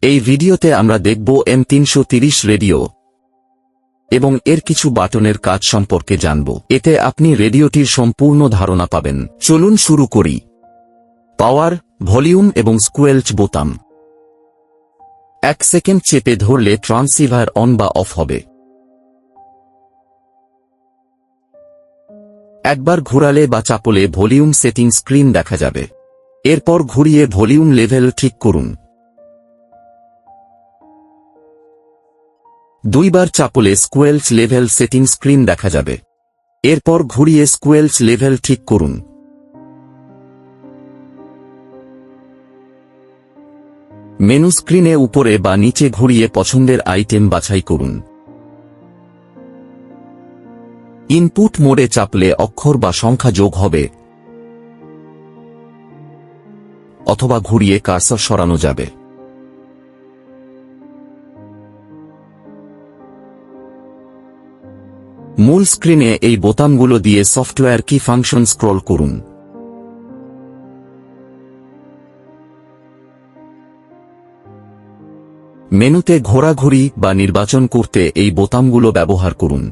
এই ভিডিওতে আমরা দেখব M330 রেডিও এবং এর কিছু বাটনের কাজ সম্পর্কে জানব। এতে আপনি রেডিওটির সম্পূর্ণ ধারণা পাবেন। চলুন শুরু করি। পাওয়ার, ভলিউম এবং স্কুয়েলচ বোতাম। 1 সেকেন্ড চেপে ধরলে ট্রান্সিভার অন বা অফ হবে। একবার ঘোরালে বা চাপলে ভলিউম সেটিং স্ক্রিন দেখা যাবে। এরপর ঘুরিয়ে ভলিউম লেভেল ঠিক করুন। 2 বার চাপলে স্কুয়েলচ লেভেল সেটিং স্ক্রিন দেখা যাবে। এরপর ঘুরিয়ে স্কুয়েলচ লেভেল ঠিক করুন। মেনু স্ক্রিনে উপরে বা নিচে ঘুরিয়ে পছন্দের আইটেম বাছাই করুন। ইনপুট মোডে চাপলে অক্ষর বা সংখ্যা যোগ হবে অথবা ঘুরিয়ে কার্সর সরানো যাবে। মূল স্ক্রিনে এই বোতামগুলো দিয়ে সফটওয়্যার কি ফাংশন স্ক্রল করুন। মেনুতে ঘোরাঘুরি বা নির্বাচন করতে এই বোতামগুলো ব্যবহার করুন।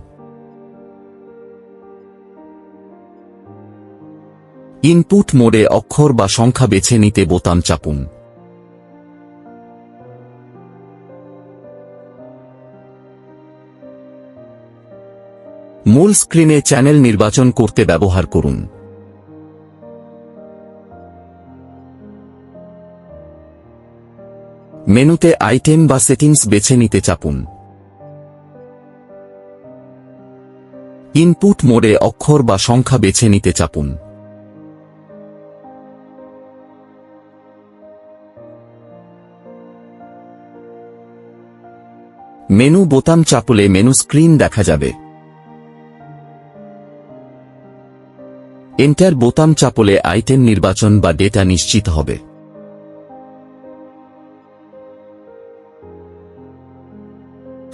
ইনপুট মোডে অক্ষর বা সংখ্যা বেছে নিতে বোতাম চাপুন। মূল স্ক্রিনে চ্যানেল নির্বাচন করতে ব্যবহার করুন। মেনুতে আইটেম বা সেটিংস বেছে নিতে চাপুন। ইনপুট মোডে অক্ষর বা সংখ্যা বেছে নিতে চাপুন। মেনু বোতাম চাপলে মেনু স্ক্রিন দেখা যাবে। এন্টার বোতাম চাপলে আইটেম নির্বাচন বা ডেটা নিশ্চিত হবে।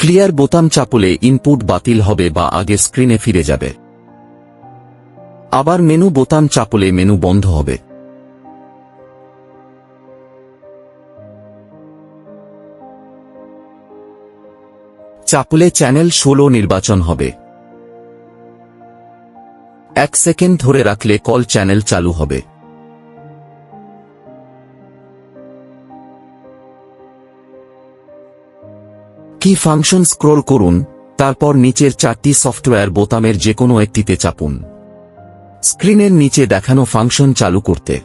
ক্লিয়ার বোতাম চাপলে ইনপুট বাতিল হবে বা আগের স্ক্রিনে ফিরে যাবে। আবার মেনু বোতাম চাপলে মেনু বন্ধ হবে। চাপলে চ্যানেল 16 নির্বাচন হবে। 1 সেকেন্ড ধরে রাখলে কল চ্যানেল চালু হবে। কি ফাংশন স্ক্রল করুন, তারপর নিচের 4টি সফটওয়্যার বোতামের যেকোনো একটিতে চাপুন। স্ক্রিনের নিচে দেখানো ফাংশন চালু করতে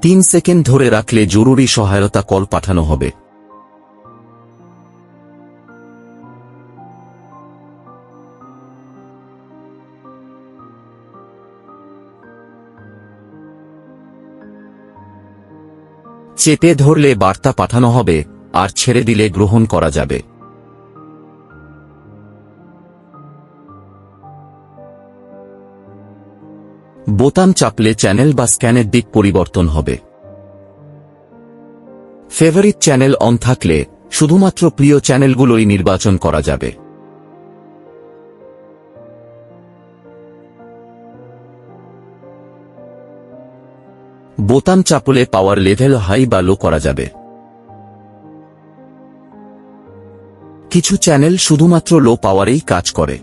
তিন সেকেন্ড ধরে রাখলে জরুরি সহায়তা কল পাঠানো হবে। চেপে ধরলে বার্তা পাঠানো হবে আর ছেড়ে দিলে গ্রহণ করা যাবে। বোতাম চাপলে চ্যানেল বা স্ক্যানের দিক পরিবর্তন হবে। ফেভারিট চ্যানেল অন থাকলে শুধুমাত্র প্রিয় চ্যানেলগুলোই নির্বাচন করা যাবে। বোতাম চাপলে পাওয়ার লেভেল হাই বা লো করা যাবে। কিছু চ্যানেল শুধুমাত্র লো পাওয়ারেই কাজ করে।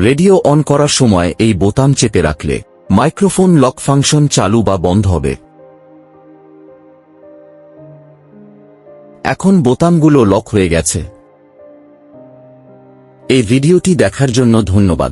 রেডিও অন করার সময় এই বোতাম চেপে রাখলে মাইক্রোফোন লক ফাংশন চালু বা বন্ধ হবে। এখন বোতামগুলো লক হয়ে গেছে। এই ভিডিওটি দেখার জন্য ধন্যবাদ।